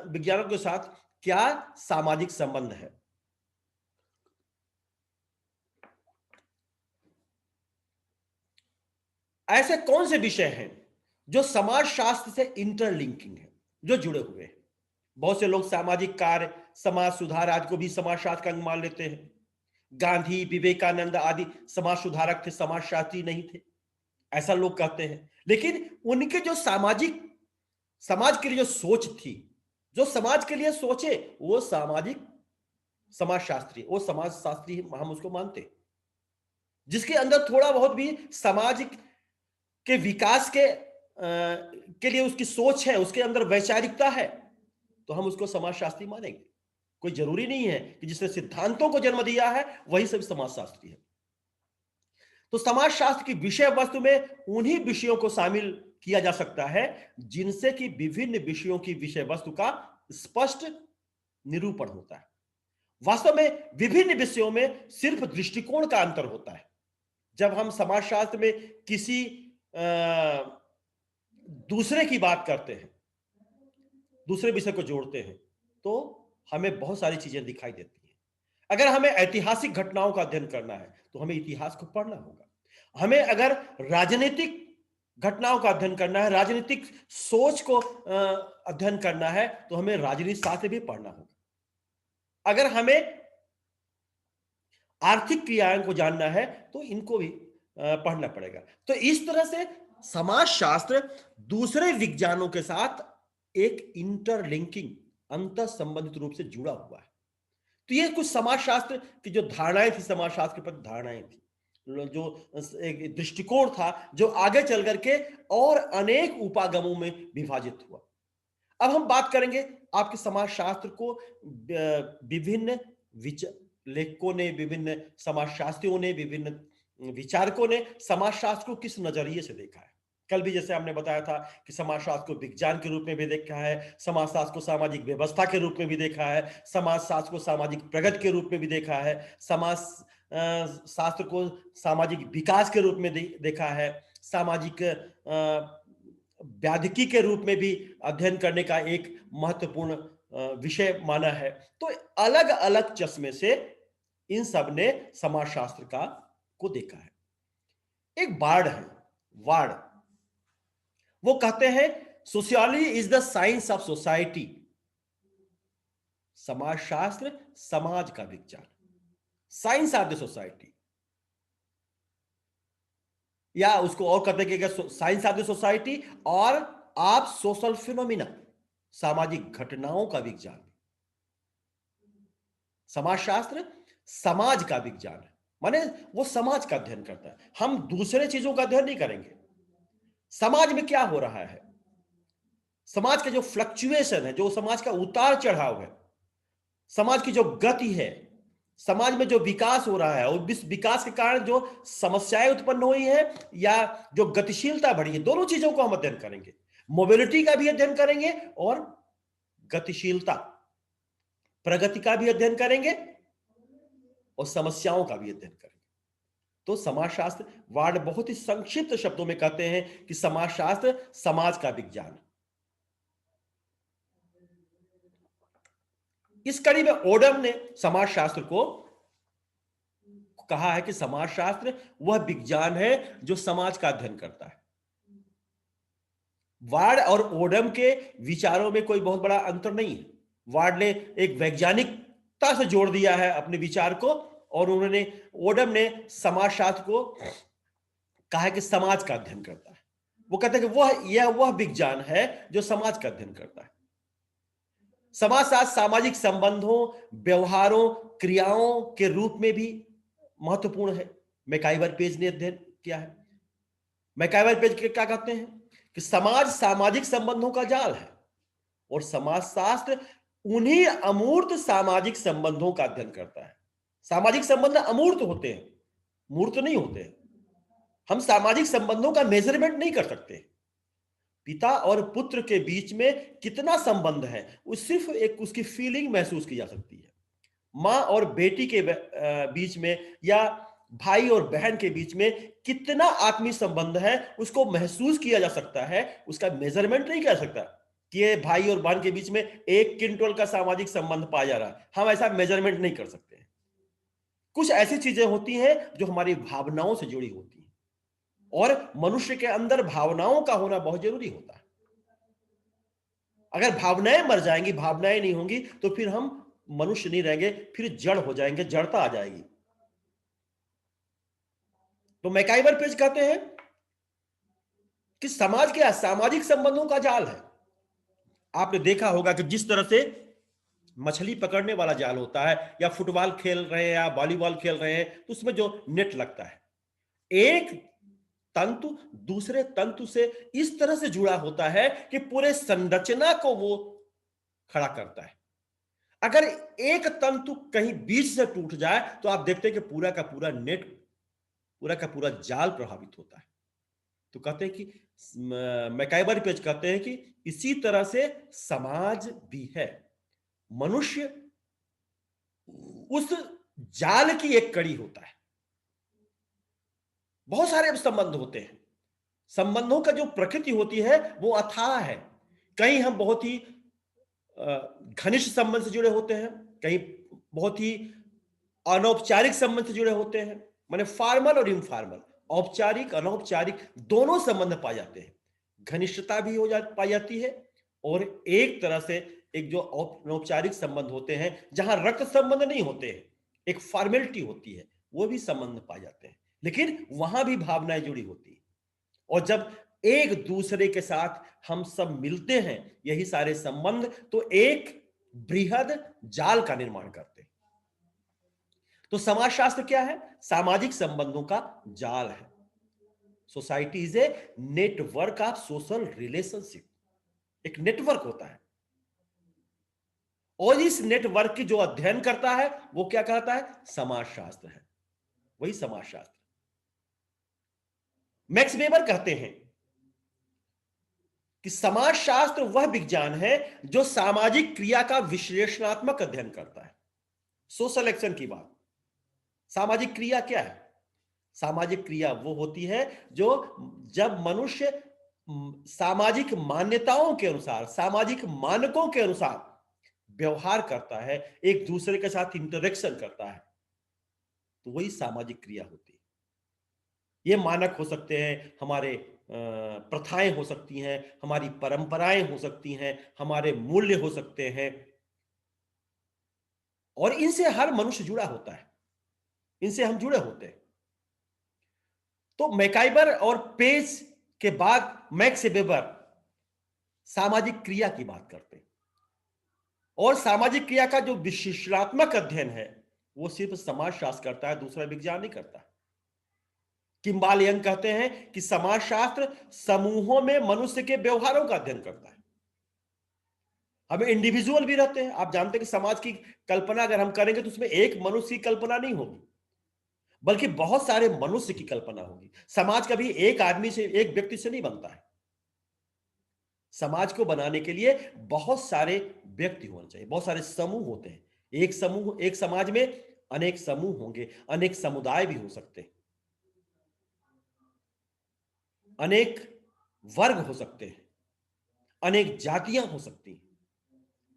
विज्ञानों के साथ क्या सामाजिक संबंध है। ऐसे कौन से विषय हैं जो समाजशास्त्र से इंटरलिंकिंग है, जो जुड़े हुए हैं। बहुत से लोग सामाजिक कार्य, समाज सुधार आदि को भी समाजशास्त्र का अंग मान लेते हैं। गांधी, विवेकानंद आदि समाज सुधारक थे, समाजशास्त्री नहीं थे, ऐसा लोग कहते हैं। लेकिन उनके जो समाज के लिए जो सोच थी, जो समाज के लिए सोचे, वो सामाजिक समाजशास्त्री, वो समाजशास्त्री हम उसको मानते। जिसके अंदर थोड़ा बहुत भी समाज के विकास के लिए उसकी सोच है, उसके अंदर वैचारिकता है, तो हम उसको समाजशास्त्री मानेंगे। कोई जरूरी नहीं है कि जिसने सिद्धांतों को जन्म दिया है वही सब समाजशास्त्री है। तो समाजशास्त्र की विषय वस्तु में उन्हीं विषयों को शामिल किया जा सकता है जिनसे कि विभिन्न विषयों की विषय वस्तु का स्पष्ट निरूपण होता है। वास्तव में विभिन्न विषयों में सिर्फ दृष्टिकोण का अंतर होता है। जब हम समाजशास्त्र में किसी दूसरे की बात करते हैं, दूसरे विषय को जोड़ते हैं, तो हमें बहुत सारी चीजें दिखाई देती हैं। अगर हमें ऐतिहासिक घटनाओं का अध्ययन करना है तो हमें इतिहास को पढ़ना होगा। हमें अगर राजनीतिक घटनाओं का अध्ययन करना है, राजनीतिक सोच को अध्ययन करना है, तो हमें राजनीति शास्त्र भी पढ़ना होगा। अगर हमें आर्थिक क्रियाओं को जानना है तो इनको भी पढ़ना पड़ेगा। तो इस तरह से समाजशास्त्र दूसरे विज्ञानों के साथ एक इंटरलिंकिंग, अंतर संबंधित रूप से जुड़ा हुआ है। तो ये कुछ समाजशास्त्र की जो धारणाएं थी, समाजशास्त्र के प्रति धारणाएं थी, जो एक दृष्टिकोण था, जो आगे चल करके और अनेक उपागमों में विभाजित हुआ। अब हम बात करेंगे आपके समाजशास्त्र को विभिन्न लेखकों ने, विभिन्न समाजशास्त्रियों ने, विभिन्न विचारकों ने समाजशास्त्र को किस नजरिए से देखा है। कल भी जैसे हमने बताया था कि समाजशास्त्र को विज्ञान के रूप में भी देखा है, समाजशास्त्र को सामाजिक व्यवस्था के रूप में भी देखा है, समाजशास्त्र को सामाजिक प्रगति के रूप में भी देखा है, समाज शास्त्र को सामाजिक विकास के रूप में देखा है, सामाजिक व्याधिकी के रूप में भी अध्ययन करने का एक महत्वपूर्ण विषय माना है। तो अलग अलग चश्मे से इन सब ने समाजशास्त्र को देखा है। एक बार्ड है, वार्ड, वो कहते हैं sociology is the science of society. समाजशास्त्र समाज का विज्ञान, साइंस ऑफ द सोसाइटी, या उसको और कहते हैं कि साइंस ऑफ द सोसाइटी और ऑफ सोशल फिनोमिना, सामाजिक घटनाओं का विज्ञान। समाजशास्त्र समाज का विज्ञान है, माने वो समाज का अध्ययन करता है। हम दूसरे चीजों का अध्ययन नहीं करेंगे। समाज में क्या हो रहा है, समाज का जो फ्लक्चुएशन है, जो समाज का उतार चढ़ाव है, समाज की जो गति है, समाज में जो विकास हो रहा है और इस विकास के कारण जो समस्याएं उत्पन्न हुई है या जो गतिशीलता बढ़ी है, दोनों चीजों को हम अध्ययन करेंगे। मोबिलिटी का भी अध्ययन करेंगे और गतिशीलता, प्रगति का भी अध्ययन करेंगे और समस्याओं का भी अध्ययन करेंगे। तो समाजशास्त्र, वार्ड बहुत ही संक्षिप्त शब्दों में कहते हैं कि समाजशास्त्र समाज का विज्ञान। इस कड़ी में ओडम ने समाजशास्त्र को कहा है कि समाजशास्त्र वह विज्ञान है जो समाज का अध्ययन करता है। वार्ड और ओडम के विचारों में कोई बहुत बड़ा अंतर नहीं है। वार्ड ने एक वैज्ञानिकता से जोड़ दिया है अपने विचार को, और ओडम ने समाजशास्त्र को कहा है कि समाज का अध्ययन करता है। वो कहते हैं कि वह विज्ञान है जो समाज का अध्ययन करता है। समाजशास्त्र सामाजिक संबंधों, व्यवहारों, क्रियाओं के रूप में भी महत्वपूर्ण है। मैकाइवर पेज ने अध्ययन किया है। मैकाइवर पेज के क्या कहते हैं कि समाज सामाजिक संबंधों का जाल है और समाजशास्त्र उन्हीं अमूर्त सामाजिक संबंधों का अध्ययन करता है। सामाजिक संबंध अमूर्त होते हैं, मूर्त नहीं होते हैं। हम सामाजिक संबंधों का मेजरमेंट नहीं कर सकते। पिता और पुत्र के बीच में कितना संबंध है, वो सिर्फ एक उसकी फीलिंग महसूस की जा सकती है। माँ और बेटी के बीच में या भाई और बहन के बीच में कितना आत्मीय संबंध है, उसको महसूस किया जा सकता है। उसका मेजरमेंट नहीं कर सकता कि ये भाई और बहन के बीच में 1 क्विंटल का सामाजिक संबंध पाया जा रहा है। हम ऐसा मेजरमेंट नहीं कर सकते। कुछ ऐसी चीजें होती हैं जो हमारी भावनाओं से जुड़ी होती हैं और मनुष्य के अंदर भावनाओं का होना बहुत जरूरी होता है। अगर भावनाएं मर जाएंगी, भावनाएं नहीं होंगी, तो फिर हम मनुष्य नहीं रहेंगे, फिर जड़ हो जाएंगे, जड़ता आ जाएगी। तो मैकाइवर पेज कहते हैं कि समाज क्या है? सामाजिक संबंधों का जाल है। आपने देखा होगा कि जिस तरह से मछली पकड़ने वाला जाल होता है, या फुटबॉल खेल रहे हैं या वॉलीबॉल खेल रहे हैं, तो उसमें जो नेट लगता है, एक तंतु दूसरे तंतु से इस तरह से जुड़ा होता है कि पूरे संरचना को वो खड़ा करता है। अगर एक तंतु कहीं बीच से टूट जाए तो आप देखते हैं कि पूरा का पूरा नेट, पूरा का पूरा जाल प्रभावित होता है। तो कहते हैं कि मैकाइवर पेज कहते हैं कि इसी तरह से समाज भी है। मनुष्य उस जाल की एक कड़ी होता है। बहुत सारे संबंध होते हैं। संबंधों का जो प्रकृति होती है वो अथाह है। कहीं हम बहुत ही घनिष्ठ संबंध से जुड़े होते हैं, कहीं बहुत ही अनौपचारिक संबंध से जुड़े होते हैं, माने फॉर्मल और इनफॉर्मल, औपचारिक अनौपचारिक दोनों संबंध पाए जाते हैं। घनिष्ठता भी पाई जाती है, और एक तरह से एक जो अनौपचारिक संबंध होते हैं जहां रक्त संबंध नहीं होते हैं, एक फॉर्मेलिटी होती है, वो भी संबंध पाए जाते हैं, लेकिन वहां भी भावनाएं जुड़ी होती है। और जब एक दूसरे के साथ हम सब मिलते हैं, यही सारे संबंध, तो एक बृहद जाल का निर्माण करते हैं। तो समाजशास्त्र क्या है? सामाजिक संबंधों का जाल है। Society is a network of social relationship. एक नेटवर्क होता है, और इस नेटवर्क की जो अध्ययन करता है वो क्या कहता है? समाजशास्त्र है। वही समाजशास्त्र। मैक्स वेबर कहते हैं कि समाजशास्त्र वह विज्ञान है जो सामाजिक क्रिया का विश्लेषणात्मक अध्ययन करता है। सोशल एक्शन की बात। सामाजिक क्रिया क्या है? सामाजिक क्रिया वो होती है जो जब मनुष्य सामाजिक मान्यताओं के अनुसार, सामाजिक मानकों के अनुसार व्यवहार करता है, एक दूसरे के साथ इंटरेक्शन करता है, तो वही सामाजिक क्रिया होती है। ये मानक हो सकते हैं, हमारे प्रथाएं हो सकती हैं, हमारी परंपराएं हो सकती हैं, हमारे मूल्य हो सकते हैं, और इनसे हर मनुष्य जुड़ा होता है, इनसे हम जुड़े होते हैं। तो मैकाइवर और पेज के बाद मैक्स वेबर सामाजिक क्रिया की बात करते हैं, और सामाजिक क्रिया का जो विश्लेषणात्मक अध्ययन है वो सिर्फ समाजशास्त्र करता है, दूसरा विज्ञान नहीं करता। किम्बाल यंग कहते हैं कि समाजशास्त्र समूहों में मनुष्य के व्यवहारों का अध्ययन करता है। हमें इंडिविजुअल भी रहते हैं। आप जानते हैं कि समाज की कल्पना अगर हम करेंगे तो उसमें एक मनुष्य की कल्पना नहीं होगी, बल्कि बहुत सारे मनुष्य की कल्पना होगी। समाज कभी एक आदमी से, एक व्यक्ति से नहीं बनता है। समाज को बनाने के लिए बहुत सारे व्यक्ति होने चाहिए, बहुत सारे समूह होते हैं। एक समूह, एक समाज में अनेक समूह होंगे, अनेक समुदाय भी हो सकते हैं, अनेक वर्ग हो सकते हैं, अनेक जातियां हो सकती हैं।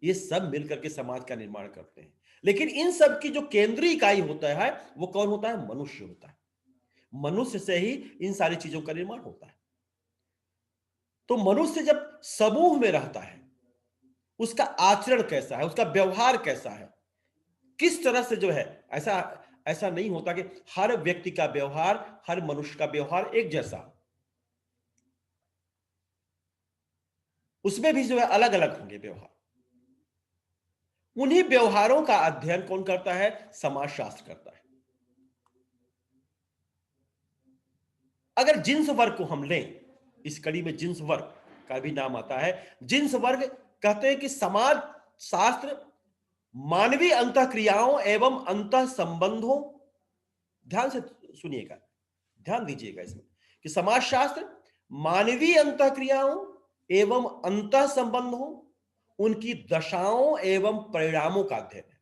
ये सब मिलकर के समाज का निर्माण करते हैं, लेकिन इन सब की जो केंद्रीय इकाई होता है वो कौन होता है? मनुष्य होता है। मनुष्य से ही इन सारी चीजों का निर्माण होता है। तो मनुष्य जब समूह में रहता है, उसका आचरण कैसा है, उसका व्यवहार कैसा है, किस तरह से जो है, ऐसा ऐसा नहीं होता कि हर व्यक्ति का व्यवहार, हर मनुष्य का व्यवहार एक जैसा। उसमें भी जो है अलग अलग होंगे व्यवहार। उन्हीं व्यवहारों का अध्ययन कौन करता है? समाजशास्त्र करता है। अगर जिन्स वर्ग को हम लें, इस कड़ी में जिन्स वर्ग का भी नाम आता है। जिन्स वर्ग कहते हैं कि समाज शास्त्र मानवीय अंतःक्रियाओं एवं अंतः संबंधों, ध्यान से सुनिएगा, ध्यान दीजिएगा इसमें, कि समाजशास्त्र मानवीय अंतःक्रियाओं एवं अंतः संबंधों, उनकी दशाओं एवं परिणामों का अध्ययन है।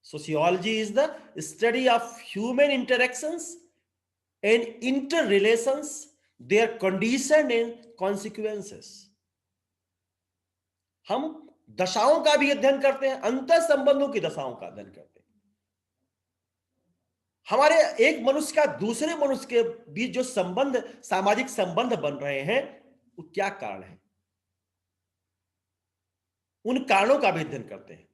Sociology is the study of human interactions and inter relations, there condition and consequences. हम दशाओं का भी अध्ययन करते हैं, अंतर संबंधों की दशाओं का अध्ययन करते हैं। हमारे एक मनुष्य का दूसरे मनुष्य के बीच जो संबंध, सामाजिक संबंध बन रहे हैं, वो क्या कारण है, उन कारणों का भी अध्ययन करते हैं।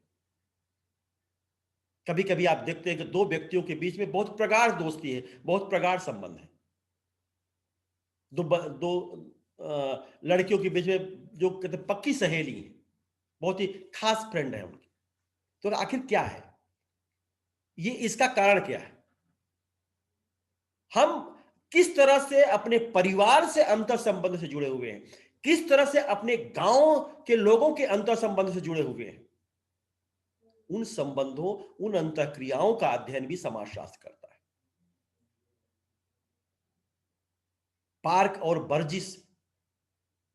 कभी कभी आप देखते हैं कि दो व्यक्तियों के बीच में बहुत प्रगाढ़ दोस्ती है, बहुत प्रगाढ़ संबंध है। दो लड़कियों के बीच में जो कहते पक्की सहेली है, बहुत ही खास फ्रेंड है उनकी। तो आखिर क्या है ये, इसका कारण क्या है? हम किस तरह से अपने परिवार से अंतर संबंध से जुड़े हुए हैं, किस तरह से अपने गांव के लोगों के अंतर संबंध से जुड़े हुए हैं, उन संबंधों, उन अंतःक्रियाओं का अध्ययन भी समाजशास्त्र करता है। पार्क और बर्जिस,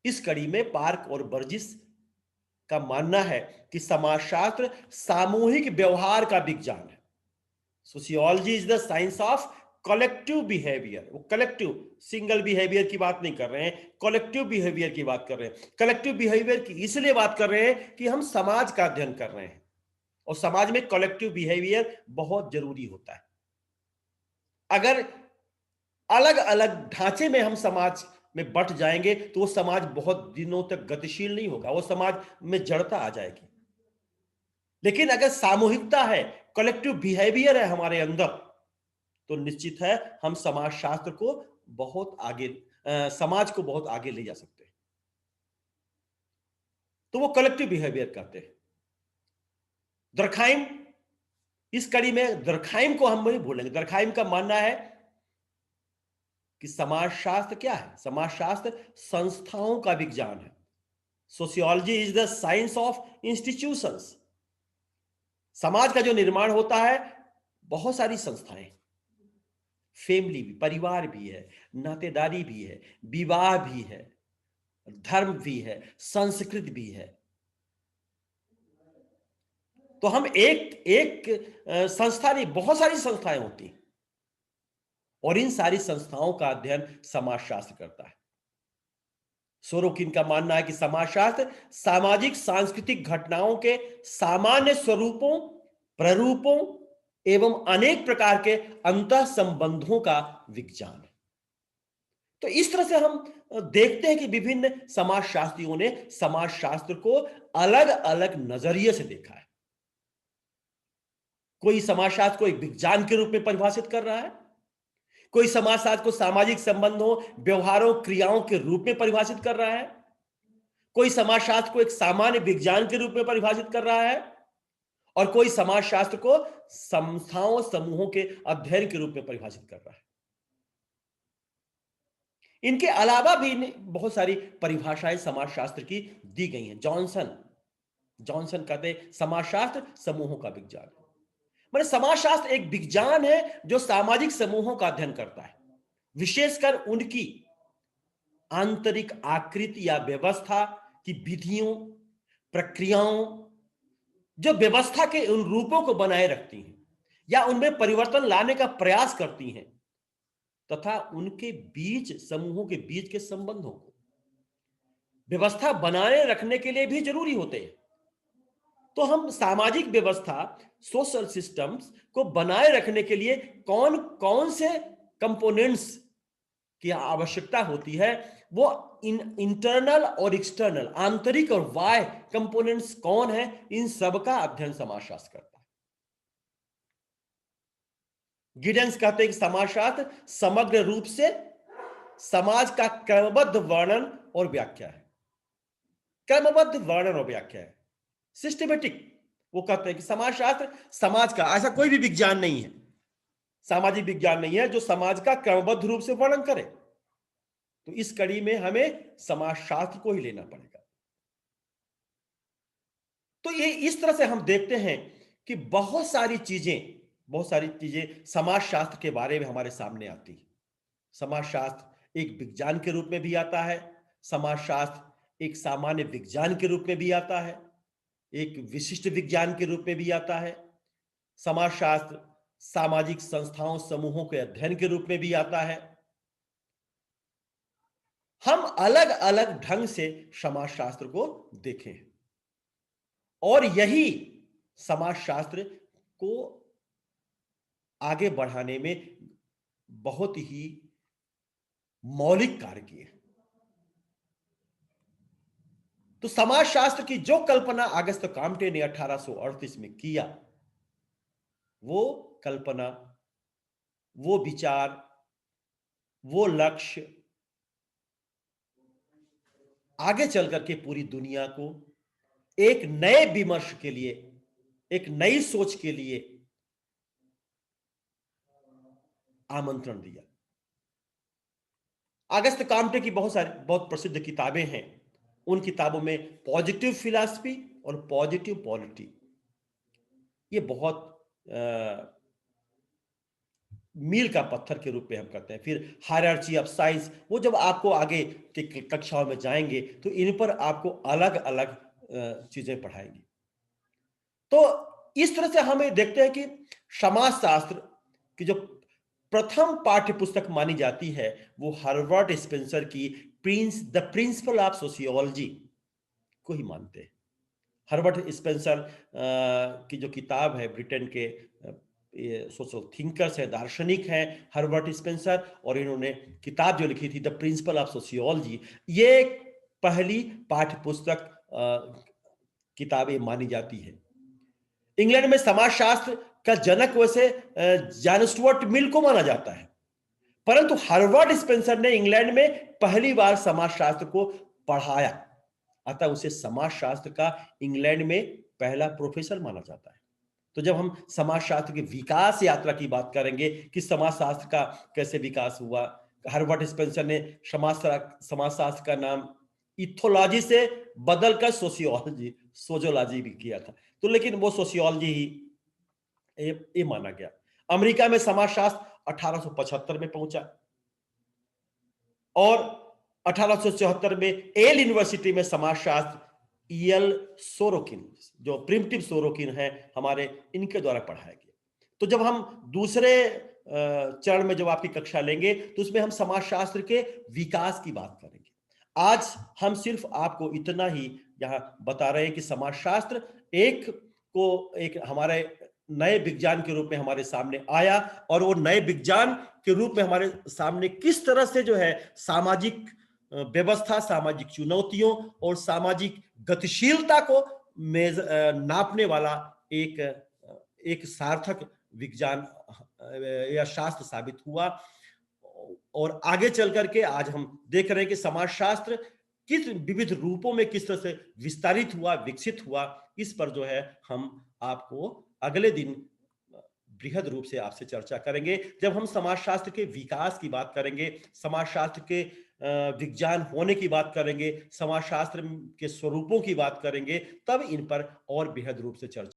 इस कड़ी में पार्क और बर्जिस का मानना है कि समाजशास्त्र सामूहिक व्यवहार का विज्ञान है। Sociology is the science of collective behaviour. वो कलेक्टिव, सिंगल बिहेवियर की बात नहीं कर रहे हैं, कलेक्टिव बिहेवियर की बात कर रहे हैं। कलेक्टिव बिहेवियर की इसलिए बात कर रहे हैं कि हम समाज का अध्ययन कर रहे हैं और समाज में कलेक्टिव बिहेवियर बहुत जरूरी होता है। अगर अलग अलग ढांचे में हम समाज में बट जाएंगे तो वो समाज बहुत दिनों तक गतिशील नहीं होगा, वो समाज में जड़ता आ जाएगी। लेकिन अगर सामूहिकता है, कलेक्टिव बिहेवियर है हमारे अंदर, तो निश्चित है हम समाजशास्त्र को बहुत आगे, समाज को बहुत आगे ले जा सकते हैं। तो वो कलेक्टिव बिहेवियर कहते हैं। दरखाइम, इस कड़ी में दरखाइम को हम नहीं भूलेंगे। दरखाइम का मानना है कि समाजशास्त्र क्या है? समाजशास्त्र संस्थाओं का विज्ञान है। Sociology is the science of institutions. समाज का जो निर्माण होता है, बहुत सारी संस्थाएं, फैमिली भी, परिवार भी है, नातेदारी भी है, विवाह भी है, धर्म भी है, संस्कृति भी है। तो हम एक एक संस्था नहीं, बहुत सारी संस्थाएं होती हैं और इन सारी संस्थाओं का अध्ययन समाजशास्त्र करता है। सोरोकिन का मानना है कि समाजशास्त्र सामाजिक सांस्कृतिक घटनाओं के सामान्य स्वरूपों, प्ररूपों एवं अनेक प्रकार के अंतः संबंधों का विज्ञान है। तो इस तरह से हम देखते हैं कि विभिन्न समाजशास्त्रियों ने समाजशास्त्र को अलग अलग नजरिए से देखा है। कोई समाजशास्त्र को एक विज्ञान के रूप में परिभाषित कर रहा है, कोई समाजशास्त्र को सामाजिक संबंधों, व्यवहारों, क्रियाओं के रूप में परिभाषित कर रहा है, कोई समाजशास्त्र को एक सामान्य विज्ञान के रूप में परिभाषित कर रहा है, और कोई समाजशास्त्र को संस्थाओं, समूहों के अध्ययन के रूप में परिभाषित कर रहा है। इनके अलावा भी बहुत सारी परिभाषाएं समाजशास्त्र की दी गई हैं। जॉनसन कहते हैं समाजशास्त्र समूहों का विज्ञान है। मतलब समाजशास्त्र एक विज्ञान है जो सामाजिक समूहों का अध्ययन करता है, विशेषकर उनकी आंतरिक आकृति या व्यवस्था की विधियों, प्रक्रियाओं, जो व्यवस्था के उन रूपों को बनाए रखती हैं या उनमें परिवर्तन लाने का प्रयास करती हैं, तथा उनके बीच, समूहों के बीच के संबंधों को व्यवस्था बनाए रखने के लिए भी जरूरी होते हैं। तो हम सामाजिक व्यवस्था, सोशल सिस्टम्स को बनाए रखने के लिए कौन कौन से कंपोनेंट्स की आवश्यकता होती है, वो इंटरनल और एक्सटर्नल, आंतरिक और बाह्य कंपोनेंट्स कौन है, इन सब का अध्ययन समाजशास्त्र करता है। गिडेंस कहते हैं कि समाजशास्त्र समग्र रूप से समाज का क्रमबद्ध वर्णन और व्याख्या है। क्रमबद्ध वर्णन और व्याख्या है, सिस्टमेटिक। वो कहते हैं कि समाजशास्त्र समाज का ऐसा कोई भी विज्ञान नहीं है, सामाजिक विज्ञान नहीं है जो समाज का क्रमबद्ध रूप से वर्णन करे। तो इस कड़ी में हमें समाजशास्त्र को ही लेना पड़ेगा। तो ये इस तरह से हम देखते हैं कि बहुत सारी चीजें समाजशास्त्र के बारे में हमारे सामने आती है। समाजशास्त्र एक विज्ञान के रूप में भी आता है, समाजशास्त्र एक सामान्य विज्ञान के रूप में भी आता है, एक विशिष्ट विज्ञान के रूप में भी आता है। समाजशास्त्र सामाजिक संस्थाओं समूहों के अध्ययन के रूप में भी आता है। हम अलग अलग ढंग से समाजशास्त्र को देखें और यही समाजशास्त्र को आगे बढ़ाने में बहुत ही मौलिक कार्य किए। तो समाजशास्त्र की जो कल्पना अगस्त काम्टे ने 1838 में किया, वो कल्पना, वो विचार, वो लक्ष्य आगे चल करके पूरी दुनिया को एक नए विमर्श के लिए, एक नई सोच के लिए आमंत्रण दिया। अगस्त काम्टे की बहुत प्रसिद्ध किताबें हैं। उन किताबों में पॉजिटिव फिलॉसफी और पॉजिटिव पॉलिटी, ये बहुत मील का पत्थर के रूप में हम करते हैं। फिर हायरार्ची ऑफ साइंस, वो जब आपको आगे के कक्षाओं में जाएंगे तो इन पर आपको अलग अलग चीजें पढ़ाएंगी। तो इस तरह से हमें देखते हैं कि समाजशास्त्र की जो प्रथम पाठ्य पुस्तक मानी जाती है वो हर्बर्ट स्पेंसर की द प्रिंसिपल ऑफ सोशियोलॉजी को ही मानते हैं। हर्बर्ट स्पेंसर की जो किताब है, ब्रिटेन के सोशल थिंकर्स है, दार्शनिक हैं हर्बर्ट स्पेंसर, और इन्होंने किताब जो लिखी थी द प्रिंसिपल ऑफ सोशियोलॉजी, ये पहली पाठ्य पुस्तक किताबें मानी जाती है। इंग्लैंड में समाजशास्त्र का जनक वैसे जॉन स्टुअर्ट मिल को माना जाता है, परंतु हर्बर्ट स्पेंसर ने इंग्लैंड में पहली बार समाजशास्त्र को पढ़ाया, अतः उसे समाजशास्त्र का इंग्लैंड में पहला प्रोफेसर माना जाता है। तो जब हम समाजशास्त्र की विकास यात्रा की बात करेंगे कि समाजशास्त्र का कैसे विकास हुआ, हर्बर्ट स्पेंसर ने समाजशास्त्र का नाम इथोलॉजी से बदलकर सोजियोलॉजी भी किया था, तो लेकिन वो सोशियोलॉजी ही ये माना गया। अमेरिका में समाजशास्त्र 1875 में पहुंचा और 1874 में येल यूनिवर्सिटी में समाजशास्त्र ईएल सोरोकिन, जो प्रिमिटिव सोरोकिन है हमारे, इनके द्वारा पढ़ाया गया। तो जब हम दूसरे चरण में जब आपकी कक्षा लेंगे तो उसमें हम समाजशास्त्र के विकास की बात करेंगे। आज हम सिर्फ आपको इतना ही यहां बता रहे हैं कि समाजशास्त्र एक हमारे नए विज्ञान के रूप में हमारे सामने आया, और वो नए विज्ञान के रूप में हमारे सामने किस तरह से जो है सामाजिक व्यवस्था, सामाजिक चुनौतियों और सामाजिक गतिशीलता को नापने वाला एक सार्थक विज्ञान या शास्त्र साबित हुआ। और आगे चल करके आज हम देख रहे हैं कि समाजशास्त्र किस विविध रूपों में किस तरह से विस्तारित हुआ, विकसित हुआ। इस पर जो है हम आपको अगले दिन बृहद रूप से आपसे चर्चा करेंगे, जब हम समाजशास्त्र के विकास की बात करेंगे, समाजशास्त्र के विज्ञान होने की बात करेंगे, समाजशास्त्र के स्वरूपों की बात करेंगे, तब इन पर और बृहद रूप से चर्चा